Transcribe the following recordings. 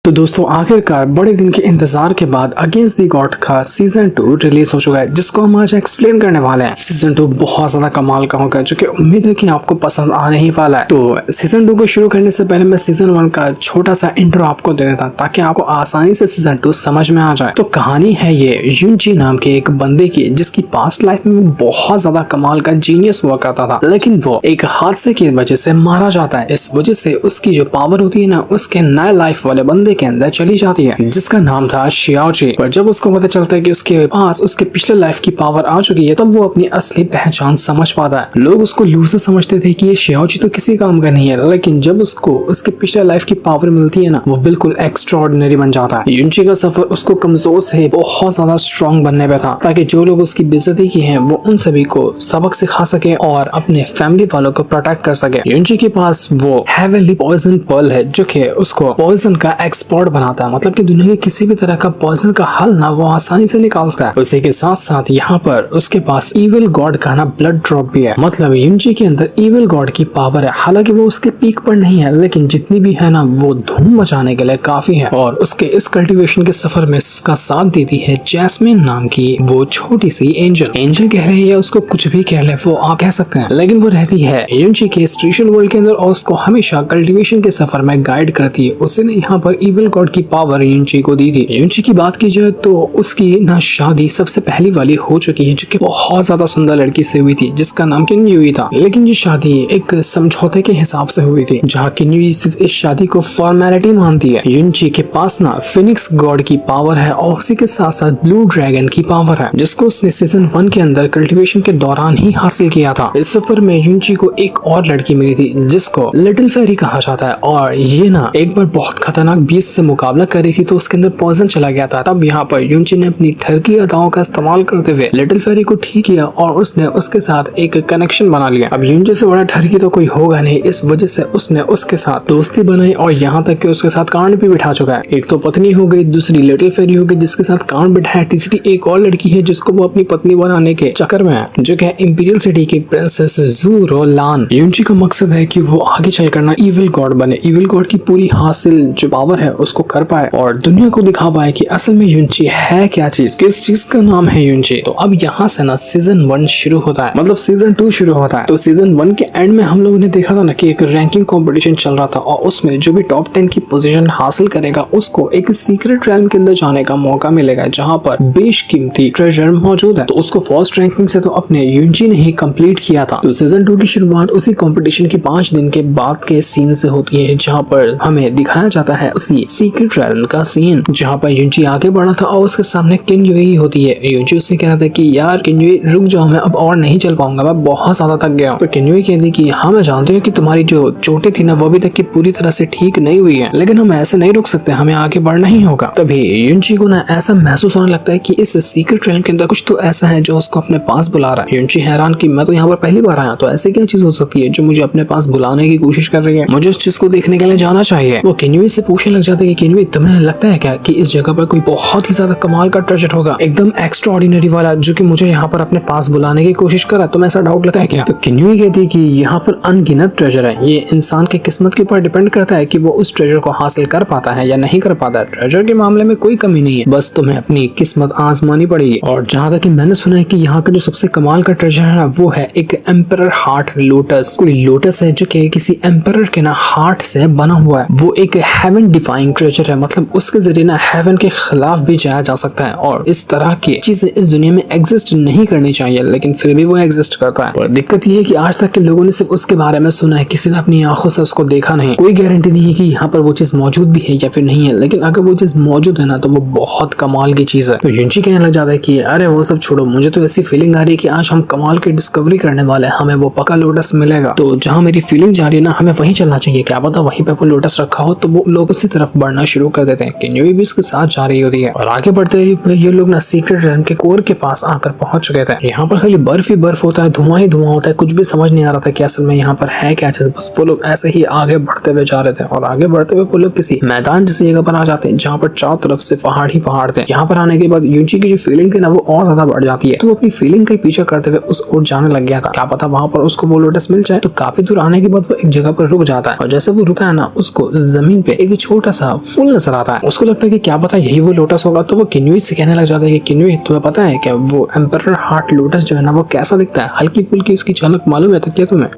तो दोस्तों आखिरकार बड़े दिन के इंतजार के बाद अगेंस्ट दी गॉड का सीजन 2 रिलीज हो चुका है, जिसको हम आज एक्सप्लेन करने वाले हैं। सीजन 2 बहुत ज्यादा कमाल का होगा, जो कि उम्मीद है कि आपको पसंद आने ही वाला है। तो सीजन 2 को शुरू करने से पहले मैं सीजन 1 का छोटा सा इंट्रो आपको दे देता, ताकि आपको आसानी से सीजन 2 समझ में आ जाए। तो कहानी है ये युनची नाम के एक बंदे की, जिसकी पास्ट लाइफ में बहुत ज्यादा कमाल का जीनियस हुआ करता था, लेकिन वो एक हादसे की वजह से मारा जाता है। इस वजह से उसकी जो पावर होती है ना, उसके नए लाइफ वाले बंदे के अंदर चली जाती है, जिसका नाम था शियाओजी। पर जब उसको पता चलता है कि उसके पास उसके पिछले लाइफ की पावर आ चुकी है, तब वो अपनी असली पहचान समझ पाता है। लोग उसको लूजर समझते थे कि ये शियाओजी तो किसी काम का नहीं है, लेकिन जब उसको उसके पिछले लाइफ की पावर मिलती है ना, वो बिल्कुल एक्स्ट्राऑर्डिनरी बन जाता है। युनची का सफर उसको कमजोर से बहुत ज्यादा स्ट्रॉन्ग बनने पे था, ताकि जो लोग उसकी बेइज्जती की हैं, वो उन सभी को सबक सिखा सके और अपने फैमिली वालों को प्रोटेक्ट कर सके। युनची के पास वो हेवनली पॉइजन पर्ल है, जो कि उसको पॉइजन का एक्सपर्ट बनाता है। मतलब कि दुनिया के किसी भी तरह का पॉइजन का हल ना वो आसानी से निकाल सकता है। उसी के साथ साथ यहाँ पर उसके पास इविल गॉड का ना ब्लड ड्रॉप भी है। मतलब युनची के अंदर इविल गॉड की पावर है। हालांकि वो उसके पीक पर नहीं है, लेकिन जितनी भी है ना, वो धूम मचाने के लिए काफी है। और उसके इस कल्टीवेशन के सफर में उसका साथ देती है जैस्मिन नाम की वो छोटी सी एंजल। एंजल कह रहे हैं या उसको कुछ भी कह ले, वो आप कह सकते हैं, लेकिन वो रहती है युनची के स्पिरिचुअल वर्ल्ड के अंदर और उसको हमेशा कल्टीवेशन के सफर में गाइड करती है। उसने यहाँ पर इविल गॉड की पावर युनची को दी थी। युनची की बात की जाए तो उसकी ना शादी सबसे पहली वाली हो चुकी है, जो कि बहुत ज्यादा सुंदर लड़की से हुई थी, जिसका नाम किन्युई था। लेकिन ये शादी एक समझौते के हिसाब से हुई थी, जहाँ किन्युई सिर्फ इस शादी को फॉर्मेलिटी मानती है। युनची के पास ना फिनिक्स गॉड की पावर है और उसी के साथ साथ ब्लू ड्रैगन की पावर है, जिसको उसने सीजन 1 के अंदर कल्टीवेशन के दौरान ही हासिल किया था। इस सफर में युनची को एक और लड़की मिली थी, जिसको लिटिल फेरी कहा जाता है, और ये ना एक बार बहुत खतरनाक बीस्ट से मुकाबला कर रही थी, तो उसके अंदर पॉइजन चला गया था। तब यहाँ पर युनची ने अपनी ठरकी अदाओं का इस्तेमाल करते हुए लिटिल फेरी को ठीक किया और उसने उसके साथ एक कनेक्शन बना लिया। अब युनची से बड़ा ठरकी तो कोई होगा नहीं, इस वजह से उसने उसके साथ दोस्ती बनाई और यहाँ तक कि उसके साथ कांड भी बिठा चुका है। एक तो पत्नी हो गई, दूसरी लिटिल फेरी हो गई जिसके साथ कांड बिठाया, तीसरी एक और लड़की है जिसको वो अपनी पत्नी बनाने के चक्कर में है, जो कि इंपीरियल सिटी की प्रिंसेस ज़ूरो लान। युनची का मकसद है कि वो आगे चलकर ना इविल गॉड बने, इविल गॉड की पूरी हासिल जो पावर है उसको कर पाए और दुनिया को दिखा पाए कि असल में युनची है क्या चीज, किस चीज का नाम है युनची। तो अब यहाँ से ना सीजन 1 शुरू होता है, मतलब सीजन 2 शुरू होता है। तो सीजन 1 के एंड में हम लोगों ने देखा था ना कि एक रैंकिंग कंपटीशन चल रहा था और उसमें जो भी टॉप 10 की पोजीशन हासिल करेगा उसको एक सीक्रेट रैल्म के अंदर जाने का मौका मिलेगा, जहाँ पर बेशकीमती ट्रेजर मौजूद है। तो उसको फर्स्ट रैंकिंग से तो अपने युनची ने ही कंप्लीट किया था। तो सीजन 2 की शुरुआत उसी कंपटीशन के 5 दिन के बाद के सीन से होती है, जहाँ पर हमें दिखाया जाता है उसी सीक्रेट रैल्म का सीन, जहाँ पर युनची आगे बढ़ा था और उसके सामने किन्युई होती है। युनची उससे कहता है कि यार किन्युई रुक जाओ, मैं अब और नहीं चल पाऊंगा, मैं बहुत ज्यादा थक गया हूँ। तो किन्युई कहती कि हाँ मैं जानती हूँ कि तुम्हारी जो चोटें थी ना, वो अभी तक की पूरी तरह से ठीक नहीं हुई है, लेकिन हम ऐसे नहीं रुक सकते, हमें आगे बढ़ना ही होगा। तभी युनची को ना ऐसा महसूस होने लगता है कि इस सीक्रेट रैल्म के अंदर कुछ तो ऐसा है जो उसको अपने पास बुला रहा है। युनची हैरान कि मैं तो यहाँ पर पहली बार आया, तो ऐसी क्या चीज हो सकती है जो मुझे अपने पास बुलाने की कोशिश कर रही है, मुझे उस चीज को देखने के लिए जाना चाहिए। वो किन्युई से पूछने लग जाता है कि किन्युई तुम्हें लगता है क्या कि इस जगह पर कोई बहुत ही ज्यादा कमाल का ट्रेजर होगा, एकदम एक्स्ट्रा ऑर्डिनरी वाला, जो कि मुझे यहाँ पर अपने पास बुलाने की कोशिश करा, तुम्हें ऐसा डाउट लगता है क्या? तो किन्युई कहती है कि यहाँ पर अनगिनत ट्रेजर है, ये इंसान की किस्मत के ऊपर डिपेंड करता है कि वो उस ट्रेजर को हासिल कर पाता है या नहीं कर पाता है। ट्रेजर के मामले में कोई कमी नहीं है, बस तुम्हें अपनी किस्मत आजमानी पड़ेगी। और जहाँ तक कि मैंने सुना है कि यहाँ का जो सबसे कमाल का ट्रेजर है ना, वो है एक एम्परर हार्ट लोटस। कोई लोटस है जो कि किसी एम्परर के ना हार्ट से बना हुआ है। वो एक हेवन डिफाइंग ट्रेजर है, मतलब उसके जरिए ना हेवन के खिलाफ भी जाया जा सकता है और इस तरह की चीजें इस दुनिया में एग्जिस्ट नहीं करनी चाहिए, लेकिन फिर भी वो एग्जिस्ट करता है। पर दिक्कत ये है कि आज तक के लोगों ने सिर्फ उसके बारे में सुना है, किसी ने अपनी आंखों से उसको देखा नहीं। कोई गारंटी नहीं है कि यहाँ पर वो चीज मौजूद भी है या फिर नहीं है, लेकिन अगर वो चीज मौजूद है ना, तो वो बहुत कमाल की चीज है। तो युनची कहने लग जाता है कि अरे वो सब छोड़ो, मुझे तो ऐसी फीलिंग आ रही है कि आज हम कमाल की डिस्कवरी करने वाले हैं, हमें वो पक्का लोटस मिलेगा। तो जहाँ मेरी फीलिंग जा रही है ना, हमें वहीं चलना चाहिए, क्या पता वहीं पे वो लोटस रखा हो। तो वो लोग उसी तरफ बढ़ना शुरू कर देते हैं। किन्युई भी उसके साथ जा रही होती है और आगे बढ़ते हुए ये लोग ना सीक्रेट रैल्म के कोर के पास आकर पहुंच चुके थे। यहाँ पर खाली बर्फ ही बर्फ होता है, धुआं ही धुआं होता है, कुछ भी समझ नहीं आ रहा था कि असल में यहाँ पर है क्या चीज। बस वो लोग ऐसे ही आगे बढ़ते हुए जा रहे थे और आगे बढ़ते हुए वो लोग किसी मैदान जैसी जगह पर आ जाते हैं, जहाँ पर चारों तरफ से पहाड़ ही पहाड़ थे। यहाँ पर आने के बाद युनची की जो फीलिंग थी ना, वो और ज्यादा बढ़ जाती है। तो वो अपनी फीलिंग का पीछा करते हुए उस ओर जाने लग गया था। क्या पता वहां पर उसको वो लोटस मिल जाए। तो काफी दूर आने के बाद वो एक जगह पर रुक जाता है और जैसे वो रुका है ना, उसको जमीन पे एक छोटा हल्का सा फुल नजर आता है। उसको लगता है कि क्या पता यही वो लोटस होगा, तो वो किन्युई से कहने लग जाता है कि किन्युई तुम्हें पता है क्या वो एम्परर हार्ट लोटस जो है ना वो कैसा दिखता है, हल्की फुल्की उसकी झलक मालूम है तो क्या तुम्हें?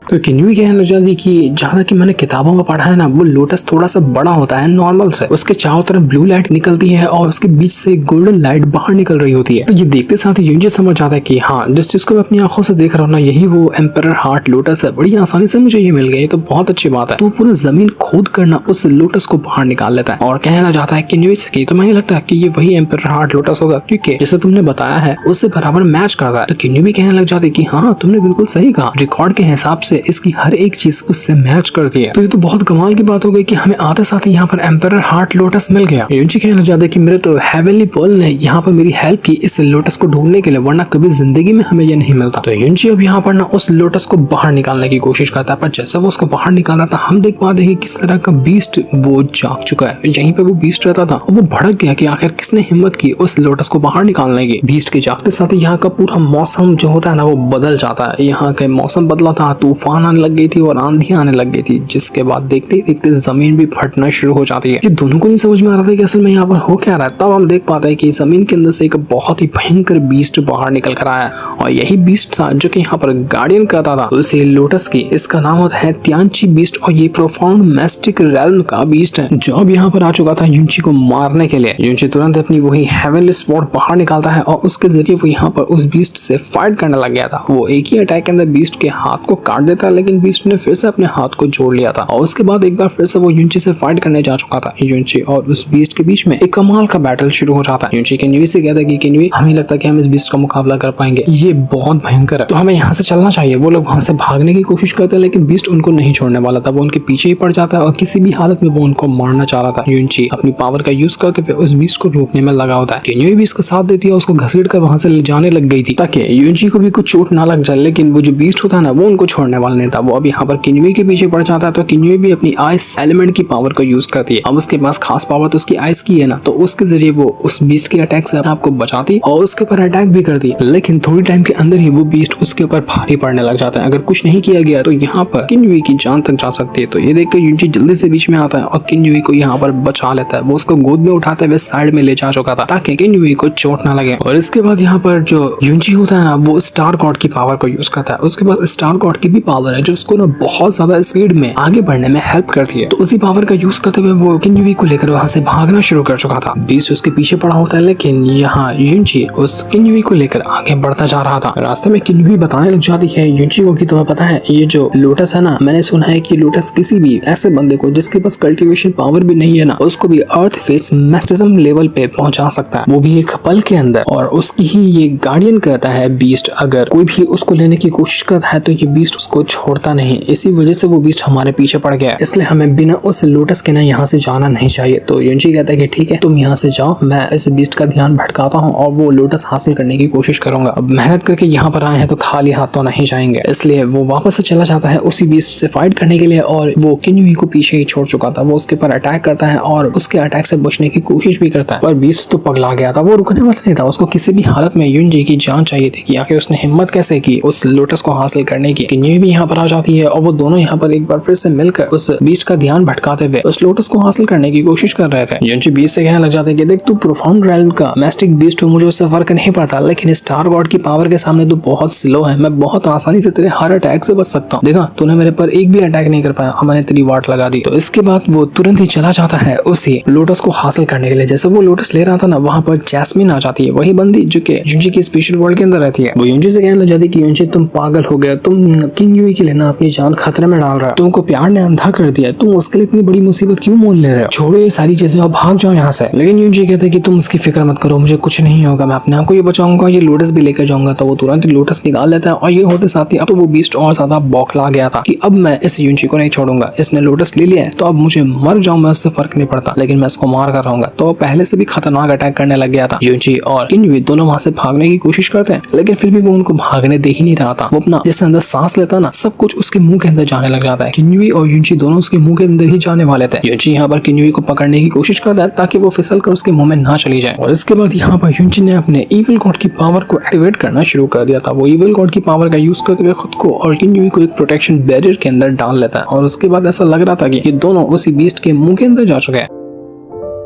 तो किन्युई कहने लग जाती कि जहाँ तक कि मैंने किताबों में पढ़ा है ना वो लोटस थोड़ा सा बड़ा होता है नॉर्मल से, उसके चारों तरफ ब्लू लाइट निकलती है और उसके बीच से गोल्डन लाइट बाहर निकल रही होती है। तो ये देखते साथ ही यूजी समझ जाता है कि हाँ जिस चीज को मैं अपनी आंखों से देख रहा हूँ ना यही वो एम्परर हार्ट लोटस है, बड़ी आसानी से मुझे ये मिल गया, तो बहुत अच्छी बात है। तो पूरा जमीन खोद करना उस लोटस को बाहर निकाल लेता है और कहना चाहता है किन्युई से कि तुम्हें लगता है कि ये वही एम्परर हार्ट लोटस होगा क्योंकि जैसे तुमने बताया है उससे बराबर मैच करता है। तो किन्युई भी कहने लग जाती है कि हाँ तुमने बिल्कुल सही कहा, रिकॉर्ड के हिसाब से इसकी हर एक चीज उससे मैच करती है। तो ये तो बहुत कमाल की बात हो गई कि हमें आते साथ ही यहाँ पर एम्परर हार्ट लोटस मिल गया। यूजी कहना चाहता है कि मेरे तो हेवनली पर्ल ने यहाँ पर मेरी हेल्प की इस लोटस को ढूंढने के लिए, वरना कभी जिंदगी में हमें ये नहीं मिलता। तो यूजी अब यहाँ पर ना उस लोटस को बाहर निकालने की कोशिश करता है, पर जैसे वो उसको बाहर निकाल रहा था हम देख पाते हैं कि किस तरह का बीस्ट वो जाग चुका है। यहीं पे वो बीस्ट रहता था वो भड़क गया कि आखिर किसने हिम्मत की उस लोटस को बाहर निकालने की। बीस्ट के जागते साथ ही यहाँ का पूरा मौसम जो होता है ना वो बदल जाता है। यहाँ का मौसम बदला था, तूफान आने लग गई थी और आंधी आने लग गई थी, जिसके बाद देखते ही देखते जमीन भी फटना शुरू हो जाती है। ये दोनों को नहीं समझ में आ रहा था कि असल में यहाँ पर हो क्या रहा है। तब हम देख पाते हैं कि जमीन के अंदर से एक बहुत ही भयंकर बीस्ट बाहर निकल कर आया और यही बीस्ट था जो कि यहाँ पर गार्डियन करता था उसे लोटस की। इसका नाम होता है तियानची बीस्ट और ये प्रोफाउंड मैस्टिक रेल्म का बीस्ट है जो अब यहाँ पर आ चुका था यूजी को मारने के लिए। यूजी तुरंत अपनी वही हेवनली स्वॉर्ड बाहर निकालता है और उसके जरिए वो यहाँ पर उस बीस्ट से फाइट करने लग गया था। वो एक ही अटैक के अंदर बीस्ट के हाथ को काट देता है, लेकिन बीस्ट ने फिर से अपने हाथ को जोड़ लिया था और उसके बाद एक बार फिर से वो यूजी से फाइट करने जा चुका था। यूजी और उस बीस्ट के बीच में एक कमाल का बैटल शुरू हो जाता है। यूजी किन्युई से कहता है कि किन्युई हमें लगता है कि हम इस बीस्ट का मुकाबला कर पाएंगे, ये बहुत भयंकर है, तो हमें यहाँ से चलना चाहिए। वो लोग वहां से भागने की कोशिश करते हैं लेकिन बीस्ट उनको नहीं छोड़ने वाला था, वो उनके पीछे ही पड़ जाता है और किसी भी हालत में वो उनको मारना चाह रहा था। यूजी अपनी पावर का यूज करते हुए उस बीस्ट को रोकने में लगा होता है। किन्युई भी इसका साथ देती है, उसको घसीट कर वहां से ले जाने लग गई थी ताकि यूजी को भी कुछ चोट ना लग जाए, लेकिन वो जो बीस्ट होता है ना वो उनको छोड़ने वाला नहीं था। वो अब यहाँ पर किन्युई के पीछे पड़ जाता है तो किन्युई भी अपनी आइस एलिमेंट की पावर को यूज करती है। अब उसके पास खास पावर तो उसकी आइस की है ना, तो उसके जरिए वो उस बीस्ट के अटैक से आपको बचाती और उसके ऊपर अटैक भी करती है। लेकिन थोड़ी टाइम के अंदर ही वो बीस्ट उसके ऊपर भारी पड़ने लग जाता है। अगर कुछ नहीं किया गया तो यहाँ पर किन्युई की जान तक जा सकती है। तो ये देखकर यूजी जल्दी से बीच में आता है और किन्युई को यहाँ पर बचा लेता है। वो उसको गोद में उठाते हुए साइड में ले जा चुका था ताकि किन्युई को चोट ना लगे। और इसके बाद यहाँ पर जो यूजी होता है ना वो स्टार गॉड की पावर को यूज करता है। उसके पास स्टार गॉड की भी पावर है जो उसको ना बहुत ज्यादा स्पीड में आगे बढ़ने में हेल्प करती है। तो उसी पावर का यूज करते हुए वो किन्युई को लेकर वहां से भागना शुरू कर चुका था। बीस्ट उसके पीछे पड़ा होता है, लेकिन यहाँ यूजी उस किन्युई को लेकर आगे बढ़ता जा रहा था। रास्ते में किन्युई बताने लग जाती है यूजी को कि तुम्हें पता है ये जो लोटस है ना, मैंने सुना है कि लोटस किसी भी ऐसे बंदे को जिसके पास कल्टीवेशन पावर भी नहीं है ना, उसको भी अर्थ फेस मैस्टिज्म लेवल पे पहुंचा सकता है, वो भी एक पल के अंदर। और उसकी ही ये गार्डियन करता है बीस्ट। अगर कोई भी उसको लेने की कोशिश करता है तो ये बीस्ट उसको छोड़ता नहीं। इसी वजह से वो बीस्ट हमारे पीछे पड़ गया, इसलिए हमें बिना उस लोटस के ना यहाँ से जाना नहीं चाहिए। तो यूजी कहता है कि ठीक है तुम यहाँ से जाओ, मैं इस बीस्ट का ध्यान भटकाता हूँ और वो लोटस हासिल करने की कोशिश करूंगा। अब मेहनत करके यहाँ पर आए हैं तो खाली हाथ तो नहीं जाएंगे, इसलिए वो वापस से चला जाता है उसी बीस्ट से फाइट करने के लिए। और वो किन्युई को पीछे ही छोड़ चुका था, वो उसके ऊपर अटैक करता है और उसके अटैक से बचने की कोशिश भी करता है। पर बीस्ट तो पगला गया था, वो रुकने वाला नहीं था। उसको किसी भी हालत में यूजी की जान चाहिए थी कि आखिर उसने हिम्मत कैसे की उस लोटस को हासिल करने की। किन्युई भी यहाँ पर आ जाती है और वो दोनों यहाँ पर एक बार फिर से मिलकर उस बीस्ट का ध्यान भटकाते हुए उस लोटस को हासिल करने की कोशिश कर रहे थे। यूजी बीस्ट से कहने लग जाते हैं कि देख तू प्रोफाउंड रेल्म का मैस्टिक बीस्ट हो, मुझे उससे फर्क नहीं पड़ता, लेकिन स्टार गॉड की पावर के सामने तू बहुत स्लो है। मैं बहुत आसानी से तेरे हर अटैक से बच सकता हूँ, देखा तूने मेरे पर एक भी अटैक नहीं कर पाया, मैंने तेरी वाट लगा दी। तो इसके बाद वो तुरंत ही चला जाता है उसी लोटस को हासिल करने के लिए। जैसे वो लोटस ले रहा था ना, वहाँ पर जैस्मिन आ जाती है, वही बंदी जो कि यूजी की स्पेशल वर्ल्ड के अंदर रहती है। वो यूजी से कहने लग जाती है कि यूजी तुम पागल हो गए, तुम किन्युई के लिए ना अपनी जान खतरे में डाल रहा है, तुमको प्यार ने अंधा कर दिया, तुम उसके लिए इतनी बड़ी मुसीबत क्यों मोल ले रहे हो, छोड़ो ये सारी चीजें और भाग जाओ यहाँ से। लेकिन यूजी कहते हैं कि तुम उसकी फिक्र मत करो, मुझे कुछ नहीं होगा, मैं अपने आप को ये बचाऊंगा, ये लोटस भी लेकर जाऊंगा। तो वो तुरंत लोटस निकाल लेता है और ये होते साथ ही अब तो वो बीस्ट और ज्यादा बौखला गया था कि अब मैं इस यूजी को नहीं छोड़ूंगा, इसने लोटस ले लिया है तो अब मुझे मर जाऊं मैं, उससे फर्क नहीं पड़ता, लेकिन मैं इसको मार कर रहूंगा। तो पहले से भी खतरनाक अटैक करने लग गया था। यूजी और किन्युई दोनों वहां से भागने की कोशिश करते हैं, लेकिन फिर भी वो उनको भागने दे ही नहीं रहा था। वो अपना जिससे अंदर सांस लेता ना ना सब कुछ उसके मुंह के अंदर जाने लग जाता है। किन्युई और युनची दोनों उसके मुंह के अंदर ही जाने वाले थे। युनची यहाँ पर किन्युई को पकड़ने की कोशिश करता है ताकि वो फिसल कर उसके मुंह में ना चली जाए। और इसके बाद यहाँ पर युनची ने अपने इविल गॉड की पावर को एक्टिवेट करना शुरू कर दिया था। वो इविल गॉड की पावर का यूज करते हुए खुद को और किन्युई को एक प्रोटेक्शन बैरियर के अंदर डाल लेता है। और उसके बाद ऐसा लग रहा था कि ये दोनों उसी बीस्ट के मुंह के अंदर जा चुके हैं।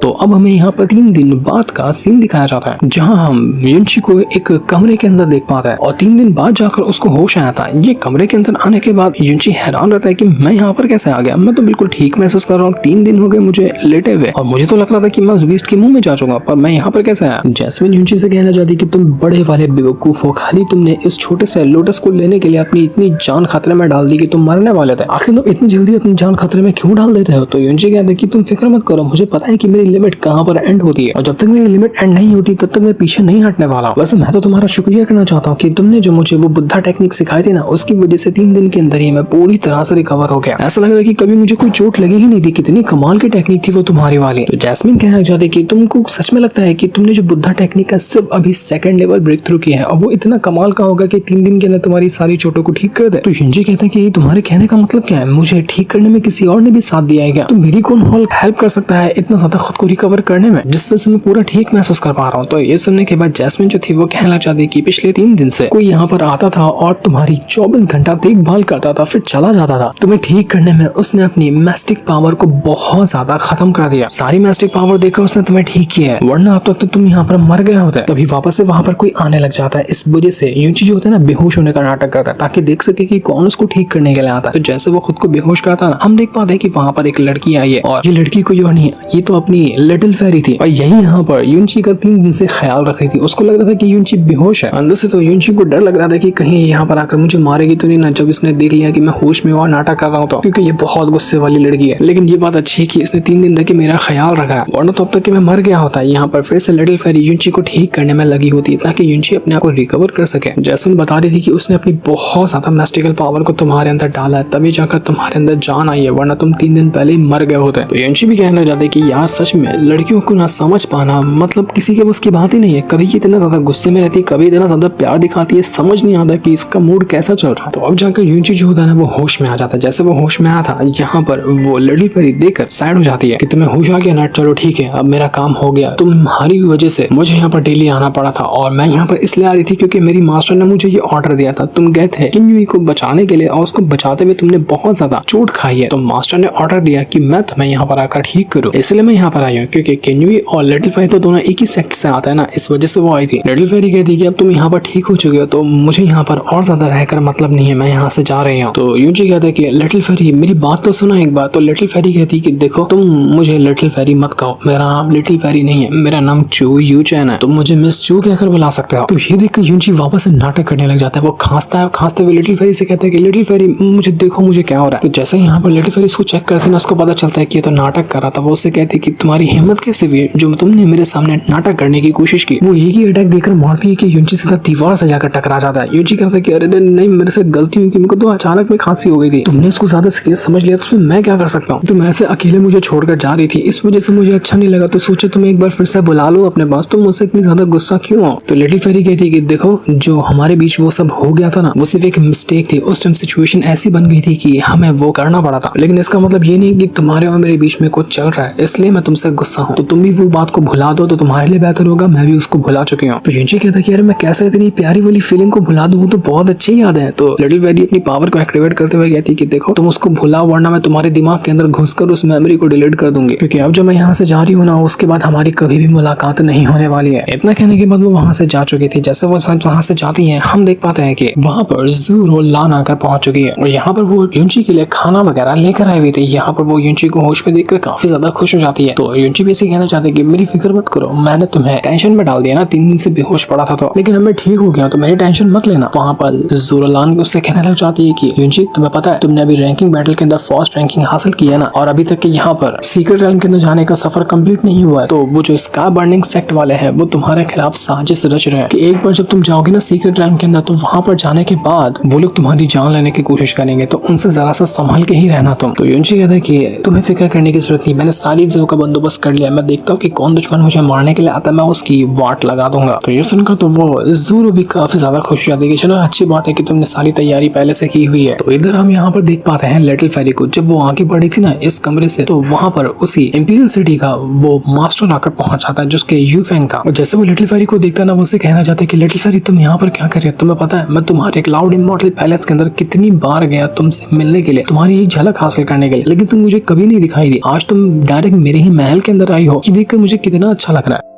तो अब हमें यहाँ पर 3 दिन बाद का सीन दिखाया जाता है, जहाँ हम युनची को एक कमरे के अंदर देख पाते हैं और 3 दिन बाद जाकर उसको होश आया था। ये कमरे के अंदर आने के बाद युनची हैरान रहता है कि मैं यहाँ पर कैसे आ गया, मैं तो बिल्कुल ठीक महसूस कर रहा हूँ, 3 दिन हो गए मुझे लेटे हुए और मुझे तो लग रहा था कि मैं उस बीस्ट के मुंह में जा चुका, पर मैं यहाँ पर कैसे आया। जैस्मिन युनची से कहना चाहती कि तुम बड़े वाले बेवकूफ हो, खाली तुमने इस छोटे से लोटस को लेने के लिए अपनी इतनी जान खतरे में डाल दी कि तुम मरने वाले थे। आखिर तुम इतनी जल्दी अपनी जान खतरे में क्यों डाल दे रहे हो। तो युनची कहते कि तुम फिक्र मत करो, मुझे पता है कि मेरी लिमिट कहाँ पर एंड होती है और जब तक मेरी लिमिट एंड नहीं होती तब तक मैं पीछे नहीं हटने वाला। वैसे मैं तो तुम्हारा शुक्रिया करना चाहता हूँ कि तुमने जो मुझे वो बुद्धा टेक्निक सिखाई थी ना, उसकी वजह से 3 दिन के अंदर ही मैं पूरी तरह से रिकवर हो गया। ऐसा लग रहा है कि कभी मुझे कोई चोट लगी ही नहीं थी, कितनी कमाल की टेक्निक थी वो तुम्हारी वाली। तो जैस्मिन कहना चाहती कि तुमको सच में लगता है कि तुमने जो बुद्धा टेक्निक का सिर्फ अभी 2nd लेवल ब्रेक थ्रू किया है और वो इतना कमाल का होगा कि 3 दिन के अंदर तुम्हारी सारी चोटों को ठीक कर दे। तो युनची कहता है कि तुम्हारे कहने का मतलब क्या है, मुझे ठीक करने में किसी और ने भी साथ दिया है क्या, तो मेरी कौन हेल्प कर सकता है इतना ज्यादा खुद को रिकवर करने में, जिस वजह से मैं पूरा ठीक महसूस कर पा रहा हूँ। तो ये सुनने के बाद जैस्मिन जो थी वो कहने लग जाती कि पिछले 3 दिन से कोई यहाँ पर आता था और तुम्हारी 24 घंटा देखभाल करता था फिर चला जाता था। तुम्हें ठीक करने में उसने अपनी मैस्टिक पावर को बहुत ज्यादा खत्म कर दिया। सारी मैस्टिक पावर देकर उसने तुम्हें ठीक किया है, वरना अब तक तो तुम यहाँ पर मर गए होते। तभी वापस से वहाँ पर कोई आने लग जाता है। इस वजह से युनची जो होता है ना बेहोश होने का नाटक करता है ताकि देख सके कि कौन उसको ठीक करने के लिए आता है। तो जैसे वो खुद को बेहोश करता है ना, हम देख पाते हैं कि वहाँ पर एक लड़की आई है और ये लड़की कोई और नहीं, ये तो अपनी लिटिल फेरी थी और यही यहाँ पर युनची का 3 दिन से ख्याल रख रही थी। उसको लग रहा था कि युनची बेहोश है। अंदर से तो युनची को डर लग रहा था कि कहीं यहाँ पर आकर मुझे मारेगी तो नहीं ना, जब इसने देख लिया कि मैं होश में और नाटक कर रहा हूँ तो, क्योंकि ये बहुत गुस्से वाली लड़की है। लेकिन ये बात अच्छी है कि इसने 3 दिन तक मेरा ख्याल रखा है, वरना तो अब तक कि मैं मर गया होता। यहाँ पर फिर से लिटिल फेरी युनची को ठीक करने में लगी होती ताकि युनची अपने आप को रिकवर कर सके। जैस्मिन बता रही थी कि उसने अपनी बहुत ज्यादा मैस्टिकल पावर को तुम्हारे अंदर डाला है, तभी जाकर तुम्हारे अंदर जान आई है, वरना तुम 3 दिन पहले ही मर गए होते। तो युनची भी कहने लग जाती कि यार सच में लड़कियों को ना समझ पाना मतलब किसी के उसकी बात ही नहीं है। कभी इतना ज्यादा गुस्से में रहती है, कभी इतना ज्यादा प्यार दिखाती है, समझ नहीं आता कि इसका मूड कैसा चल रहा है। तो अब जाकर युनची जो होता है ना वो होश में आ जाता है। जैसे वो होश में आया था, यहाँ पर वो लिटिल फेरी देखकर साइड हो जाती है कि तुम्हें होश आ गया ना, चलो ठीक है अब मेरा काम हो गया। तुम्हारी वजह से मुझे यहाँ पर डेली आना पड़ा था और मैं यहाँ पर इसलिए आ रही थी क्योंकि मेरी मास्टर ने मुझे ये ऑर्डर दिया था। तुम गए थे किन्युई को बचाने के लिए और उसको बचाते हुए तुमने बहुत ज्यादा चोट खाई है, तो मास्टर ने ऑर्डर दिया कि मैं तुम्हें यहाँ पर आकर ठीक करूँ, इसलिए मैं यहाँ पर आई हूँ। क्योंकि किन्युई और लिटिल फेरी तो दोनों एक ही सेक्ट से आता है ना, इस वजह से वो आई थी। लिटिल फेरी कहती कि अब तुम यहाँ पर ठीक हो चुके हो तो मुझे यहाँ पर और ज्यादा रहकर मतलब नहीं है, मैं यहाँ से जा रही हूँ। तो युनची कहता है कि लिटिल फेरी मेरी बात तो सुनो एक बार। तो लिटिल फेरी कहती कि देखो तुम मुझे लिटिल फेरी मत कहो, मेरा नाम लिटिल फेरी नहीं है, मेरा नाम चू यू चैन है, तुम मुझे मिस चू कहकर बुला सकते हो। तो ये देखकर युनची वापस से नाटक करने लग जाता है। वो खांसते हुए लिटिल फेरी से कहता है कि लिटिल फेरी मुझे देखो मुझे क्या हो रहा है। तो जैसे यहाँ पर लिटिल फेरी इसको चेक करती ना, उसको पता चलता है कि ये तो नाटक कर रहा था। वो उससे कहती कि तुम्हारी हिम्मत कैसे हुई जो तुमने मेरे सामने नाटक करने की कोशिश की। वो एक ही अटैक देकर मारती है कि युनची सीधा दीवार से जाकर टकरा जाता है। युनची कहता है कि अरे नहीं मेरे से गलती हुई कि मुझको तो अचानक में खांसी हो गई थी, तुमने इसको ज्यादा सीरियस समझ लिया, तो उसमें मैं क्या कर सकता हूँ। तुम ऐसे अकेले मुझे छोड़कर जा रही थी, इस वजह से मुझे अच्छा नहीं लगा, तो सोचा तुम एक बार फिर से बुला लो अपने पास, तुम मुझसे इतनी ज्यादा गुस्सा क्यों हो। तो लिटिल फेरी कहती है कि देखो जो हमारे बीच वो सब हो गया था ना, वो सिर्फ एक मिस्टेक थी। उस टाइम सिचुएशन ऐसी बन गई थी कि हमें वो करना पड़ा था, लेकिन इसका मतलब ये नहीं कि तुम्हारे और मेरे बीच में कुछ चल रहा है इसलिए मैं तुमसे गुस्सा हूँ। तो तुम भी वो बात को भुला दो तो तुम्हारे लिए बेहतर होगा, मैं भी उसको भुला चुकी हूँ। तो युनची कहता है कि अरे मैं कैसे इतनी प्यारी वाली फीलिंग को भुला दूं, वो तो बहुत अच्छी याद है। तो लिटिल फेरी अपनी पावर को एक्टिवेट करते हुए कहती है कि देखो तुम उसको भुलाओ वरना मैं तुम्हारे दिमाग के अंदर घुसकर उस मेमोरी को डिलीट कर दूंगी, क्योंकि अब जो मैं यहाँ से जा रही हूँ ना उसके बाद हमारी कभी भी मुलाकात नहीं होने वाली है। इतना कहने के बाद वो वहाँ से जा चुकी थी। जैसे वो वहाँ से जाती है हम देख पाते हैं कि वहाँ पर ज़ूरो लान आकर पहुंच चुकी है और यहाँ पर वो युनची के लिए खाना वगैरह लेकर आई हुई थी। यहाँ पर वो युनची को होश में देखकर काफी ज्यादा खुश हो जाती है। तो युनची भी ऐसे कहना चाहती है कि मेरी फिक्र मत करो, मैंने तुम्हें टेंशन में डाल दिया ना, 3 दिन से बेहोश पड़ा था तो, लेकिन अब मैं ठीक हो गया तो मेरी टेंशन मत लेना। वहाँ पर ज़ूरो लान उससे कहने लग जाती है कि युनची तुम्हें पता है तुमने अभी रैंकिंग बैटल के अंदर फर्स्ट रैंकिंग हासिल की है ना, और अभी तक के यहाँ पर सीक्रेट रैम के अंदर जाने का सफर कंप्लीट नहीं हुआ है। तो वो जो स्काई बर्निंग सेक्ट वाले हैं वो तुम्हारे खिलाफ साजिश रच रहे हैं कि एक बार जब तुम जाओगे ना सीक्रेट रैम के अंदर तो वहाँ पर जाने के बाद वो लोग तुम्हारी जान लेने की कोशिश करेंगे, तो उनसे जरा सा संभल के ही रहना तुम। तो युनची कहता है कि तुम्हें फिक्र करने की जरूरत नहीं, मैंने सारी चीजों का बंदोबस्त बस कर लिया, मैं देखता हूँ कि कौन दुश्मन मुझे मारने के लिए आता है, मैं उसकी वाट लगा दूंगा। तो ये सुनकर तो वो ज़ोरो भी काफी ज्यादा खुश हो जाती है कि चलो अच्छी बात है कि तुमने सारी तैयारी पहले से की हुई है। तो इधर हम यहाँ पर देख पाते हैं लिटिल फेरी को, जब वो आगे बढ़ी थी ना इस कमरे से, तो वहाँ पर उसी इंपीरियल सिटी का वो मास्टर आकर पहुंच जाता है जिसके यू फेंग था। और जैसे वो लिटिल फेरी को देखता ना, वो उसे कहना चाहता है कि लिटिल फेरी तुम यहाँ पर क्या कर रहे हो, तुम्हें पता है मैं तुम्हारे क्लाउड इमॉर्टल पैलेस के अंदर कितनी बार गया तुमसे मिलने के लिए, तुम्हारी एक झलक हासिल करने के लिए, लेकिन तुम मुझे कभी नहीं दिखाई दी। आज तुम डायरेक्ट मेरे ही महल के अंदर आई हो, ये देखकर मुझे कितना अच्छा लग रहा है।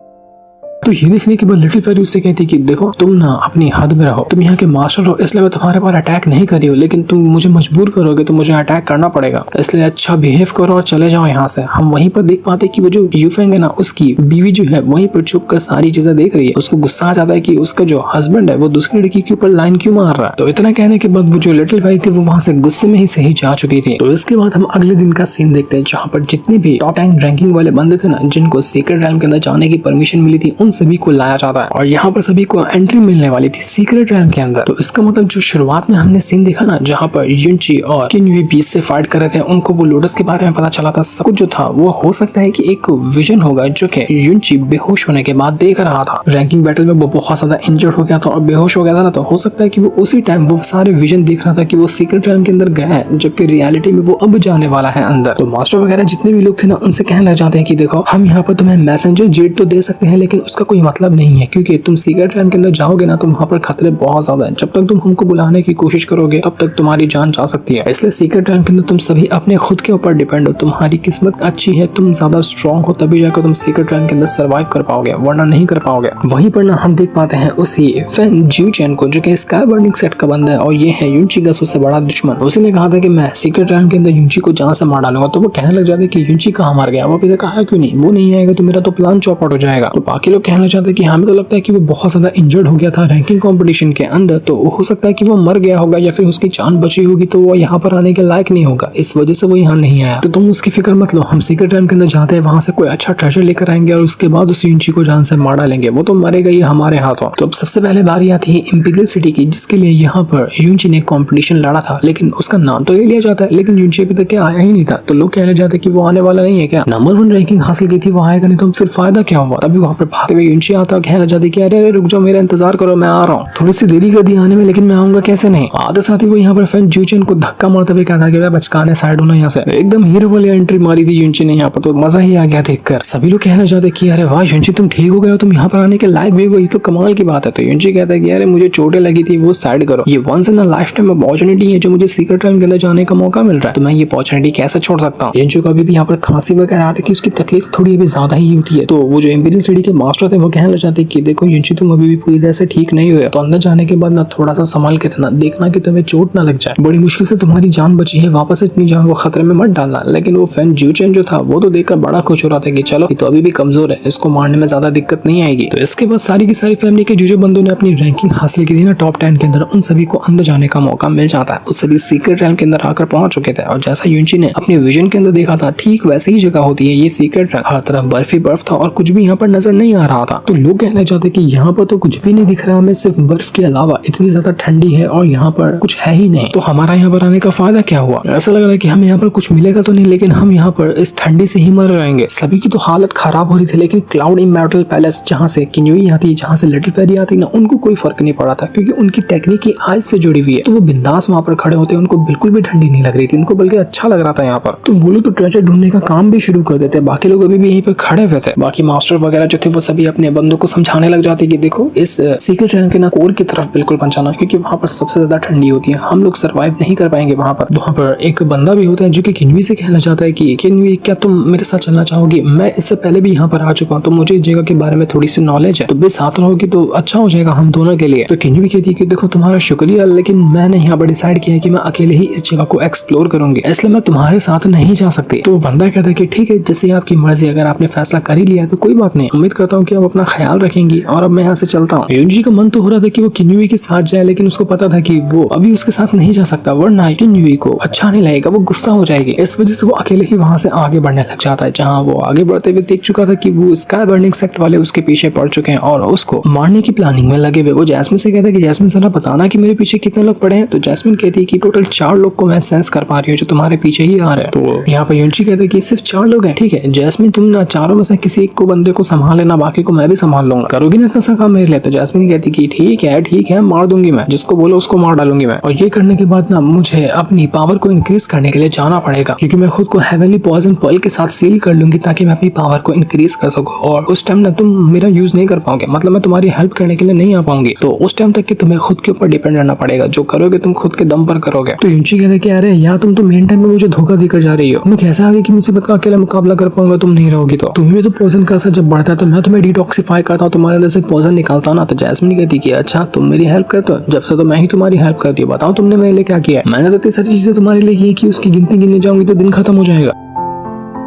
तो ये देखने के बाद लिटिल फेरी उससे कहती कि देखो तुम ना अपनी हद में रहो, तुम यहाँ के मास्टर हो, इसलिए मैं तुम्हारे पर अटैक नहीं कर रही हूँ, लेकिन तुम मुझे मजबूर करोगे तो मुझे अटैक करना पड़ेगा, इसलिए अच्छा बिहेव करो और चले जाओ यहाँ से। हम वहीं पर देख पाते कि वो जो यू फेंग है ना, उसकी बीवी जो है वहीं पर छुप कर सारी चीजें देख रही है। उसको गुस्सा आ जाता है कि उसका जो हस्बैंड है वो दूसरी लड़की के ऊपर लाइन क्यों मार रहा है। तो इतना कहने के बाद वो जो लिटिल फेरी थी वो वहां से गुस्से में ही सही जा चुकी थी। तो इसके बाद हम अगले दिन का सीन देखते हैं, जहाँ पर जितने भी टॉप 10 रैंकिंग वाले बंदे थे ना, जिनको सीक्रेट रैल्म के अंदर जाने की परमिशन मिली थी, उन सभी को लाया जाता है और यहाँ पर सभी को एंट्री मिलने वाली थी सीक्रेट रैल्म के अंदर। तो इसका मतलब जो शुरुआत में हमने सीन देखा ना, जहाँ पर युनची और किन्युई बीच से फाइट कर रहे थे, उनको वो लोटस के बारे में पता चला था, सब कुछ जो था वो हो सकता है कि एक विजन होगा जो कि युनची बेहोश होने के बाद देख रहा था। रैंकिंग बैटल में वो बहुत ज्यादा इंजर्ड हो गया था और बेहोश हो गया था ना, तो हो सकता है कि वो उसी टाइम वो सारे विजन देख रहा था कि वो सीक्रेट रैल्म के अंदर गया है, जबकि रियलिटी में वो अब जाने वाला है अंदर। तो मास्टर वगैरह जितने भी लोग थे ना, उनसे कहने लग जाते हैं कि देखो हम यहाँ पर तुम्हें मैसेंजर जेट तो दे सकते हैं, लेकिन उसका कोई मतलब नहीं है, क्योंकि तुम सीक्रेट रैल्म के अंदर जाओगे ना तो वहाँ पर खतरे बहुत ज्यादा है। जब तक तुम हमको बुलाने की कोशिश करोगे तब तक तुम्हारी जान जा सकती है, इसलिए सीक्रेट रैल्म के अंदर तुम सभी अपने खुद के ऊपर डिपेंड हो। तुम्हारी किस्मत अच्छी है, तुम ज्यादा स्ट्रॉन्ग हो, तभी जाकर तुम सीक्रेट रैल्म के अंदर सर्वाइव कर पाओगे, वरना नहीं कर पाओगे। वहीं पर ना हम देख पाते हैं उसी फैन जियो चैन को, जो कि स्काई बर्निंग सेट का बंदा है और ये है युनची का सबसे बड़ा दुश्मन। उसने कहा था कि मैं सीक्रेट रैल्म के अंदर युनची को जान से मार डालूंगा। तो वो कहने लग जाते कि युनची कहाँ मार गया, वो अभी तक कहा क्यों नहीं, वो नहीं आएगा तो मेरा तो प्लान चौपट हो जाएगा। तो बाकी लोग कहना चाहते कि हमें तो लगता है कि वो बहुत ज्यादा इंजर्ड हो गया था रैंकिंग कंपटीशन के अंदर, तो हो सकता है कि वो मर गया होगा या फिर उसकी जान बची होगी, तो वो यहाँ पर आने के लायक नहीं होगा, इस वजह से वो यहाँ नहीं आया। तो तुम उसकी फिक्र मत लो, हम सीक्रेट रैल्म के अंदर जाते हैं, वहां से कोई अच्छा ट्रेजर लेकर आएंगे और उसके बाद उस युनची को जान से मार डालेंगे, वो तो मरेगा ही हमारे हाथों। तो अब सबसे पहले बारी आती है इंपीरियल सिटी की, जिसके लिए यहाँ पर युनची ने कॉम्पिटिशन लड़ा था, लेकिन उसका नाम तो ले लिया जाता है, लेकिन युनची अभी तक क्या आया ही नहीं था। तो लोग कहने जाते कि वो आने वाला नहीं है क्या, नंबर 1 रैंकिंग हासिल की थी, वो आएगा नहीं तो फिर फायदा क्या हुआ। तभी वहाँ पर भागते हुए युनची आता है, कहना चाहते कि अरे रुक जाओ, मेरा इंतजार करो, मैं आ रहा हूँ। थोड़ी सी देरी कर दी आने में, लेकिन मैं आऊंगा कैसे नहीं। आधे साथ ही वो यहाँ पर फैन जियोचेन को धक्का मारते हुए कहता है कि बचकाने साइड होना यहाँ से। एकदम हीरो वाली एंट्री मारी थी युनची ने यहाँ पर, तो मजा ही आ गया देखकर। सभी लोग कहना चाहते कि अरे वाह युनची तुम ठीक हो गए हो, तुम यहाँ पर आने के लायक भी हो, ये तो कमाल की बात है। तो युनची कहता है कि अरे मुझे चोटें लगी थी, वो साइड करो, ये once in a lifetime opportunity है जो मुझे सीक्रेट रैल्म के अंदर जाने का मौका मिल रहा है, तो मैं ये अपॉर्चुनिटी कैसे छोड़ सकता हूँ। युनची को अभी भी यहाँ पर खांसी वगैरह आ रही थी, उसकी तकलीफ थोड़ी अभी ज्यादा ही होती है। तो वो जो इंपीरियल सिटी के मास्टर थे वो कहने लग जाते कि देखो युनची तुम अभी भी पूरी तरह से ठीक नहीं हुए, तो अंदर जाने के बाद ना थोड़ा सा संभाल के रहना, देखना कि तुम्हें चोट ना लग जाए, बड़ी मुश्किल से तुम्हारी जान बची है, वापस अपनी जान को खतरे में मत डालना। लेकिन वो फैन जियोचेन जो था वो तो देखकर बड़ा खुश हो रहा था कि चलो ये तो अभी भी कमजोर है, इसको मारने में ज्यादा दिक्कत नहीं आएगी। तो इसके बाद सारी की सारी फैमिली के जो बंदों ने अपनी रैंकिंग हासिल की थी ना टॉप 10 के अंदर, उन सभी को अंदर जाने का मौका मिल जाता है। वो सभी सीक्रेट रैल्म के अंदर आकर पहुंच चुके थे और जैसा युनची ने अपने विजन के अंदर देखा था, ठीक वैसे ही जगह होती है ये सीक्रेट रैल्म। हर तरफ बर्फ ही बर्फ था और कुछ भी यहाँ पर नजर नहीं आ रहा था। तो लोग कहना चाहते कि यहाँ पर तो कुछ भी नहीं दिख रहा हमें, सिर्फ बर्फ के अलावा इतनी ज्यादा ठंडी है और यहाँ पर कुछ है ही नहीं, तो हमारा यहाँ पर आने का फायदा क्या हुआ। ऐसा लग रहा है कि हमें यहाँ पर कुछ मिलेगा तो नहीं, लेकिन हम यहाँ पर इस ठंडी से ही मर जाएंगे। सभी की तो हालत खराब हो रही थी, लेकिन क्लाउड इमॉर्टल पैलेस जहाँ से किन्युई आती, जहाँ से लिटिल फेरी आती ना, उनको कोई फर्क नहीं पड़ा था, क्योंकि उनकी टेक्निक की आइस से जुड़ी हुई है। तो वो बिंदास वहाँ पर खड़े होते, उनको बिल्कुल भी ठंडी नहीं लग रही थी, उनको बल्कि अच्छा लग रहा था यहाँ पर। तो वो लोग तो ट्रेजर ढूंढने का काम भी शुरू कर देते, बाकी लोग अभी भी यहीं पर खड़े हुए थे। बाकी मास्टर वगैरह जो थे वो सभी अपने बंदों को समझाने लग जाते कि देखो इस सीक्रेट रैल्म के ना कोर की तरफ बिल्कुल पहुंचाना, क्योंकि वहाँ पर सबसे ज्यादा ठंडी होती है, हम लोग सर्वाइव नहीं कर पाएंगे वहाँ पर एक बंदा भी होता है जो कि किन्युई से कहना चाहता है कि किन्युई क्या तुम मेरे साथ चलना चाहोगी, मैं इससे पहले भी यहाँ पर आ चुका हूँ, तो मुझे इस जगह के बारे में थोड़ी सी नॉलेज है, तो भी साथ रहोगी तो अच्छा हो जाएगा हम दोनों के लिए। तो किन्युई कहती है कि देखो तुम्हारा शुक्रिया, लेकिन मैंने यहाँ पर डिसाइड किया है कि मैं अकेले ही इस जगह को एक्सप्लोर करूंगी, इसलिए मैं तुम्हारे साथ नहीं जा सकती। तो बंदा कहता है कि ठीक है जैसे आपकी मर्जी, अगर आपने फैसला कर ही लिया तो कोई बात नहीं, उम्मीद करता हूँ कि अब अपना ख्याल रखेंगी और अब मैं यहाँ से चलता हूँ। यूनजी का मन तो हो रहा था कि वो किन्युई के साथ जाए, लेकिन उसको पता था कि वो अभी उसके साथ नहीं जा सकता, वरना किन्युई को अच्छा नहीं लगेगा, वो गुस्सा हो जाएगी। इस वजह से वो अकेले ही वहां से आगे बढ़ने लग जाता है, जहाँ वो आगे बढ़ते हुए देख चुका था कि वो स्काई बर्निंग सेक्ट वाले उसके पीछे पड़ चुके हैं और उसको मारने की प्लानिंग में लगे हुए। वो जैस्मिन से कहता है कि जैस्मिन जरा बताना कि मेरे पीछे कितने लोग पड़े हैं। तो जैस्मिन कहती है कि टोटल 4 लोग को मैं सेंस कर पा रही हूँ जो तुम्हारे पीछे ही आ रहे हैं। तो यहाँ पर यूनची कहते हैं कि सिर्फ 4 लोग हैं। ठीक है जैस्मिन, तुम ना चारों में से किसी एक को बंदे को संभाल लेना, बाकी को मैं भी संभाल लूंगा। करोगी ना इतना सा काम मेरे लिए? तो जैस्मिन कहती कि ठीक है मार दूंगी मैं, जिसको बोलो उसको मार डालूंगी मैं। और ये करने के बाद ना मुझे अपनी पावर को इंक्रीज करने के लिए जाना पड़ेगा, क्योंकि मैं खुद को हेवनली पॉइजन पर्ल के साथ सील कर लूंगी ताकि मैं अपनी पावर को इंक्रीज कर सकूं। और उस टाइम ना तुम मेरा यूज नहीं कर पाओगे, मतलब मैं तुम्हारी हेल्प करने के लिए नहीं आ पाऊंगी। तो उस टाइम तक कि तुम्हें खुद के ऊपर डिपेंड रहना पड़ेगा, जो करोगे तुम खुद के दम पर करोगे। तो यूनची कहते कि अरे यार तुम तो मेन टाइम में मुझे धोखा देकर जा रही हो, मैं कैसे आगे की मुसीबत का अकेला मुकाबला कर पाऊंगा, तुम नहीं रहोगी तो। तुम्हें भी तो पॉइजन का असर जब बढ़ता है तो मैं तुम्हें डिटॉक्सिफाई करता हूँ, तुम्हारे अंदर से पॉइजन निकालता हूँ ना। तो जैस्मिन कहती कि अच्छा तुम मेरी हेल्प करते हो, जब से तो मैं ही तुम्हारी हेल्प करती हूँ, बताओ तुमने मेरे लिए क्या किया है? मैंने तो इतनी सारी चीजें तुम्हारे लिए की कि उसकी गिनती गिनने जाऊंगी तो दिन खत्म हो जाएगा।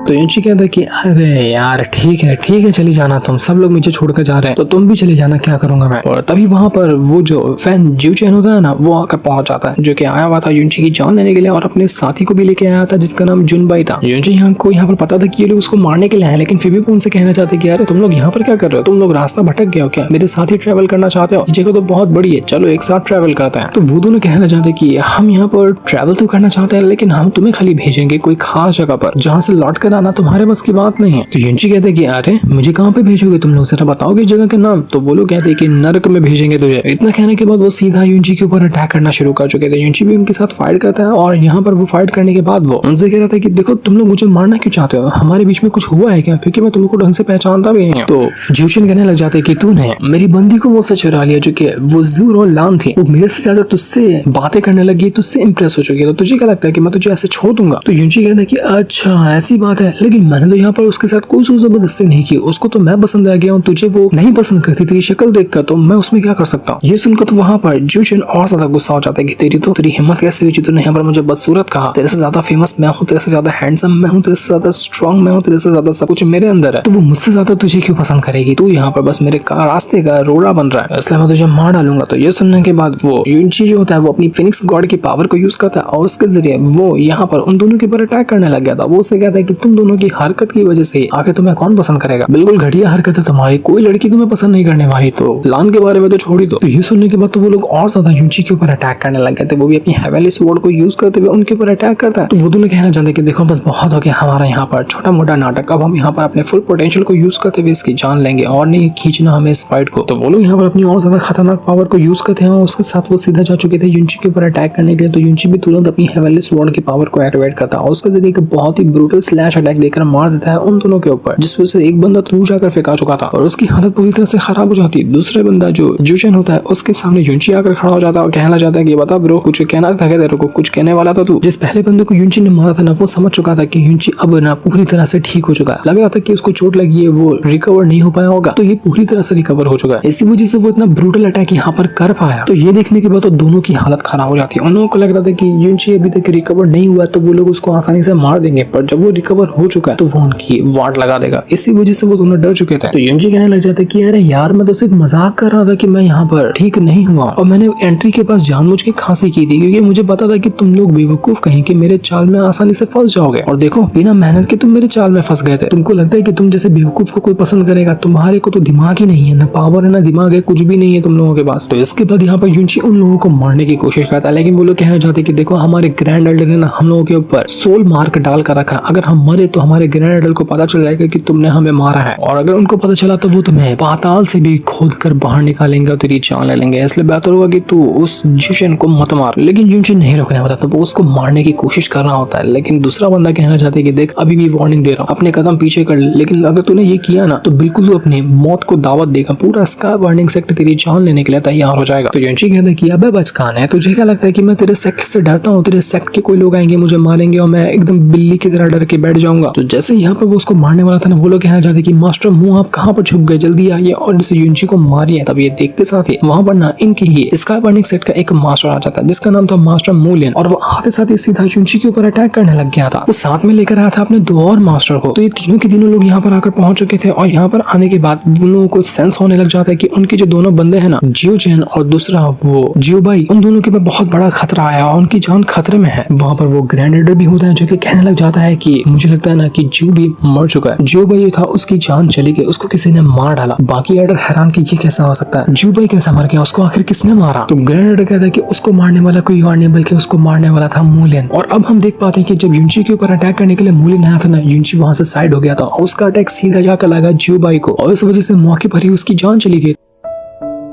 तो यूनची कहता है कि अरे यार ठीक है चली जाना, तुम सब लोग मुझे छोड़कर जा रहे हैं तो तुम भी चले जाना, क्या करूंगा मैं। और तभी वहां पर वो जो फैन जिवचेन होता है ना, वो आकर पहुंच जाता है, जो कि आया हुआ था यूनची की जान लेने के लिए और अपने साथी को भी लेके आया था जिसका नाम जुनबाई था। यूनची यहाँ पर पता था कि ये लोग उसको मारने के लिए आए, लेकिन फिर भी वो उनसे कहना चाहते कि अरे तुम लोग यहाँ पर क्या कर रहे हो, तुम लोग रास्ता भटक गए हो क्या, मेरे साथ ही ट्रेवल करना चाहते हो, जगह तो बहुत बड़ी है, चलो एक साथ ट्रेवल करते हैं। तो वो दोनों कहना चाहते कि हम यहाँ पर ट्रेवल तो करना चाहते हैं, लेकिन हम तुम्हें खाली भेजेंगे कोई खास जगह पर जहाँ से लौट कर आना तुम्हारे बस बात नहीं है। तो यूनची कहते हैं कि अरे मुझे कहाँ पे भेजोगे तुम लोग, जरा बताओगे जगह के नाम। तो वो लोग कहते हैं कि नरक में भेजेंगे तुझे। इतना कहने के बाद वो सीधा यूनची के ऊपर अटैक करना शुरू कर चुके थे। यूनची भी उनके साथ फाइट करता है और यहाँ पर वो फाइट करने के बाद वो उनसे कहता था कि देखो तुम लोग मुझे मारना क्यों चाहते हो, हमारे बीच में कुछ हुआ है क्या, क्योंकि मैं तुमको ढंग से पहचानता भी नहीं हूँ। तो ज्यूशन कहने लग जाते कि तूने मेरी बंदी को मुझसे चुरा लिया, जो कि वो ज़ूर और लान थी, वो मेरे से ज्यादा तुझसे बातें करने लगी, तुझसे इंप्रेस हो चुकी है, तो तुझे क्या लगता है कि मैं तुझे ऐसे छोड़ दूंगा। तो यूनची कहता है कि अच्छा ऐसी बात है, लेकिन मैंने तो यहाँ पर उसके साथ कोई जबरदस्ती नहीं की, उसको तो मैं पसंद आ गया हूँ, तुझे वो नहीं पसंद करती तेरी शक्ल देखकर, तो मैं उसमें क्या कर सकता हूँ। ये सुनकर तो वहाँ पर ज्यूशन और ज्यादा गुस्सा हो जाता है कि तेरी हिम्मत कैसे हुई, तूने यहाँ पर मुझे बदसूरत कहा, तेरे से ज्यादा फेमस मैं हूँ, तेरे से ज्यादा हैंडसम मैं हूँ, तेरे से ज्यादा स्ट्रॉन्ग मैं हूँ, तेरे से ज्यादा सब कुछ मेरे अंदर है, तो वो मुझसे ज्यादा तुझे क्यों पसंद करेगी, तू यहाँ पर बस मेरे रास्ते का रोड़ा बन रहा है, इसलिए मैं तुझे मार डालूंगा। तो ये सुनने के बाद वो यूनची जो होता है वो अपनी फिनिक्स गॉड की पावर को यूज करता है और उसके जरिए वो यहाँ पर उन दोनों के ऊपर अटैक करने लग गया था। वो उससे कहता है कि तुम दोनों की हरकत की वजह से आगे तुम्हें कौन पसंद करेगा, बिल्कुल घटिया हरकत है तुम्हारी, कोई लड़की तुम्हें पसंद नहीं करने वाली, तो लान के बारे में तो छोड़ ही दो। तो ये सुनने के बाद तो वो लोग और ज्यादा यूनची के ऊपर अटैक करने लग गए थे। वो भी अपनी हेवनली स्वॉर्ड को यूज करते हुए उनके ऊपर अटैक करता है। तो वो दोनों कहना चाहते कि देखो बस बहुत हो गया हमारा यहाँ पर छोटा मोटा नाटक, अब हम यहाँ पर अपने फुल पोटेंशियल को यूज करते हुए इसकी जान लेंगे और नहीं खींचना हमें इस फाइट को। तो वो लोग यहाँ पर अपनी और ज्यादा खतरनाक पावर को यूज करते हैं और उसके साथ वो सीधा जा चुके थे यूनची के ऊपर अटैक करने के लिए। तो यूनची भी तुरंत अपनी हेवनली स्वॉर्ड की पावर को एक्टिवेट करता है और उसके जरिए बहुत ही ब्रूटल स्लैश अटैक देकर मार देता है उन दोनों के ऊपर, जिस वजह से एक बंदा दूर जाकर फेंका चुका था और उसकी हालत पूरी तरह से खराब हो जाती है। दूसरा बंदा जो ज्यूशन होता है उसके सामने यूनची आकर खड़ा हो जाता है और कहना चाहता है कि बता ब्रो कुछ कहना था क्या, तेरे को कुछ कहने वाला था तू। जिस पहले बंदे को यूनची ने मारा था ना, वो समझ चुका था कि यूनची अब ना पूरी तरह से ठीक हो चुका है, लग रहा था कि उसको चोट लगी है, वो रिकवर नहीं हो पाया होगा, तो ये पूरी तरह से रिकवर हो चुका है। इसी वजह से वो इतना ब्रूटल अटैक यहाँ पर कर पाया। तो ये देखने के बाद तो दोनों की हालत खराब हो जाती है। उन लोगों को लग रहा था कि यूनची अभी तक रिकवर नहीं हुआ तो वो लोग उसको आसानी से मार देंगे, पर जब वो रिकवर हो चुका है तो वो उनकी वाट लगा देगा। इसी वजह से वो दोनों डर चुके थे। तो यूनची कहने लग जाते कि अरे यार मैं तो सिर्फ मजाक कर रहा था कि मैं यहाँ पर ठीक नहीं हुआ और मैंने एंट्री के पास जानबूझ के खांसी की थी, क्योंकि मुझे पता था कि तुम लोग बेवकूफ कहीं कि मेरे चाल में आसानी से फंस जाओगे। और देखो बिना मेहनत के तुम मेरे चाल में फंस गए थे। तुमको लगता है कि तुम जैसे बेवकूफ को कोई पसंद करेगा, तुम्हारे को तो दिमाग ही नहीं है, ना पावर है ना दिमाग है, कुछ भी नहीं है तुम लोगों के पास। तो इसके बाद यहाँ पर यूनची उन लोगों को मारने की कोशिश करता है, लेकिन वो लोग कहना चाहते कि देखो हमारे ग्रैंड एल्डर ने ना हम लोगों के ऊपर सोल मार्क डाल कर रखा, अगर हम मरे तो हमारे ग्रैंड एल्डर को पता चल जाएगा कि तुमने हमें मारा है, और अगर उनको पता चला तो वो तुम्हें पाताल से भी खोद कर बाहर निकालेंगे और तेरी जान ले लेंगे, इसलिए बेहतर होगा कि तू उस ज्यूशन को मत मार। लेकिन ज्यूशन नहीं रोकने वाला, तो वो उसको मारने की कोशिश कर रहा होता है। लेकिन दूसरा बंदा कहना चाहता है कि देख अभी भी वार्निंग दे रहा हूँ, अपने कदम पीछे कर ले, लेकिन अगर तूने ये किया ना तो बिल्कुल तू अपनी मौत को दावत देगा, पूरा स्काई बर्निंग सेक्ट तेरी जान लेने के लिए तैयार हो जाएगा। तो यूनची कहता है कि अबे बचकान है, तुझे क्या लगता है कि मैं तेरे सेक्ट से डरता हूँ? तेरे सेक्ट के कोई लोग आएंगे मुझे मारेंगे और मैं एकदम बिल्ली की तरह डर के बैठ जाऊंगा। तो जैसे यहाँ पर वो उसको मारने वाला था ना, वो लोग कहना चाहते कि मास्टर मुंह आप कहाँ पर छुप गए, जल्दी आइए और इस युनची को मारिए। तब ये देखते साथ ही वहाँ पर ना इनके ही स्काई बर्निंग सेट का एक मास्टर आ जाता है जिसका नाम था मास्टर मूलियन, और वो आते साथ ही सीधा युनची के ऊपर अटैक करने लग गया था। तो साथ में लेकर आया था अपने 2 और मास्टर को। तो ये तीनों के तीनों लोग यहाँ पर आकर पहुंच चुके थे, और यहाँ पर आने के बाद उन लोगों को सेंस होने लग जाता है कि उनके जो दोनों बंदे हैं ना, जियो चैन और दूसरा वो जियो बाई, उन दोनों के ऊपर बहुत बड़ा खतरा आया और उनकी जान खतरे में है। वहाँ पर वो ग्रैंड लीडर भी होता है जो कि कहने लग जाता है कि मुझे लगता है ना कि जियो भी मर चुका है। जियो बाई था, उसकी जान चली गई, उसको किसी ने मार डाला। बाकी लीडर हैरान कि ये कैसा हो सकता है, जियो बाई कैसा मर गया, उसको आखिर किसने मारा। तो ग्रैंड लीडर कहता है कि उसको मारने वाला कोई और नहीं बल्कि उसको मारने वाला था मूलियन। और अब हम देख पाते हैं कि जब युनची के ऊपर अटैक करने के लिए मूलियन आया था ना, युनची वहां से साइड हो गया था और उसका अटैक सीधा जाकर लगा जियो बाई को, और इस वजह से मौके पर ही उसकी जान चली गई।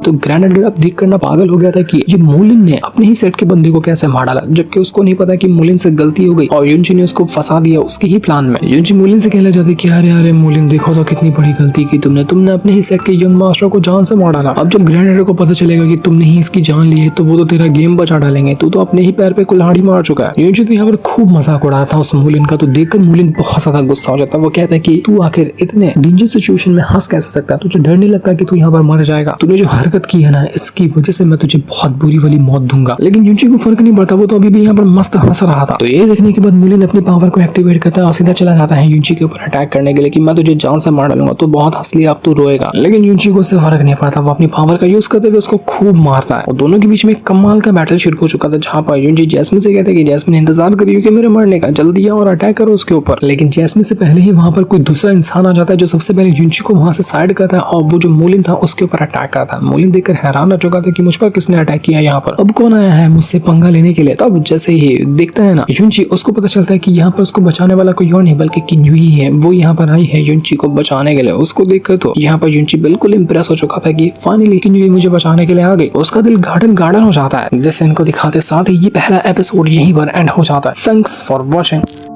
तो ग्रैंड लीडर अब देख करना पागल हो गया था कि ये मूलिन ने अपने ही सेट के बंदे को कैसे मार डाला, जबकि उसको नहीं पता कि मूलिन से गलती हो गई और युनची ने उसको फंसा दिया उसके ही प्लान में। युनची मूलिन से कहना चाहती कि अरे मूलिन देखो तो कितनी बड़ी गलती की तुमने अपने ही सेट के यंग मास्टर को जान से मार डाला। अब जब ग्रैंड लीडर को पता चलेगा कि तुमने ही इसकी जान ली है तो वो तो तेरा गेम बचा डालेंगे, तू तो अपने ही पैर पे कुल्हाड़ी मार चुका है। युनची तो यहाँ पर खूब मजाक उड़ाया था उस मूलिन का। तो देखकर मूलिन बहुत ज्यादा गुस्सा हो जाता है। वो कहता है कि तू आखिर इतने डेंजर सिचुएशन में हंस कैसे सकता है, तुझे डर नहीं लगता कि तू यहाँ पर मर जाएगा, तूने जो हरकत की है ना की वजह से मैं तुझे बहुत बुरी वाली मौत दूंगा। लेकिन युनची को फर्क नहीं पड़ता, वो तो अभी भी यहाँ पर मस्त हंस रहा था। तो ये देखने के बाद मूलिन अपने पावर को एक्टिवेट करता है और सीधा चला जाता है युनची के ऊपर अटैक करने के लिए कि मैं तुझे जान से मार डालूंगा। तो बहुत हंस लिया, अब तो रोएगा। लेकिन युनची को उससे फर्क नहीं पड़ता, वो अपनी पावर का यूज करते हुए उसको खूब मारता है। और दोनों के बीच में कमाल का बैटल शुरू हो चुका था, जहाँ पर युनची जैस्मिन से कहते कि जैस्मिन इंतजार करिए कि मेरे मरने का, जल्दी आओ और अटैक करो उसके ऊपर। लेकिन जैस्मिन से पहले ही वहां पर कोई दूसरा इंसान आ जाता है जो सबसे पहले युनची को वहां से साइड करता है और वो जो मूलिन था उसके ऊपर अटैक करता है। मूलिन देखकर हैरान हो चुका था कि मुझ पर किसने अटैक किया, यहाँ पर अब कौन आया है मुझसे पंगा लेने के लिए। तब जैसे ही देखता है ना युनची, उसको पता चलता है कि यहाँ पर उसको बचाने वाला कोई और नहीं बल्कि किन्युई ही है। वो यहाँ पर आई है युनची को बचाने के लिए। उसको देखकर तो यहाँ पर युनची बिल्कुल इंप्रेस हो चुका था कि फाइनली किन्युई मुझे बचाने के लिए आ गई। उसका दिल गार्डन हो जाता है। जैसे इनको दिखाते साथ ही ये पहला एपिसोड यहीं पर एंड हो जाता है। Thanks for watching.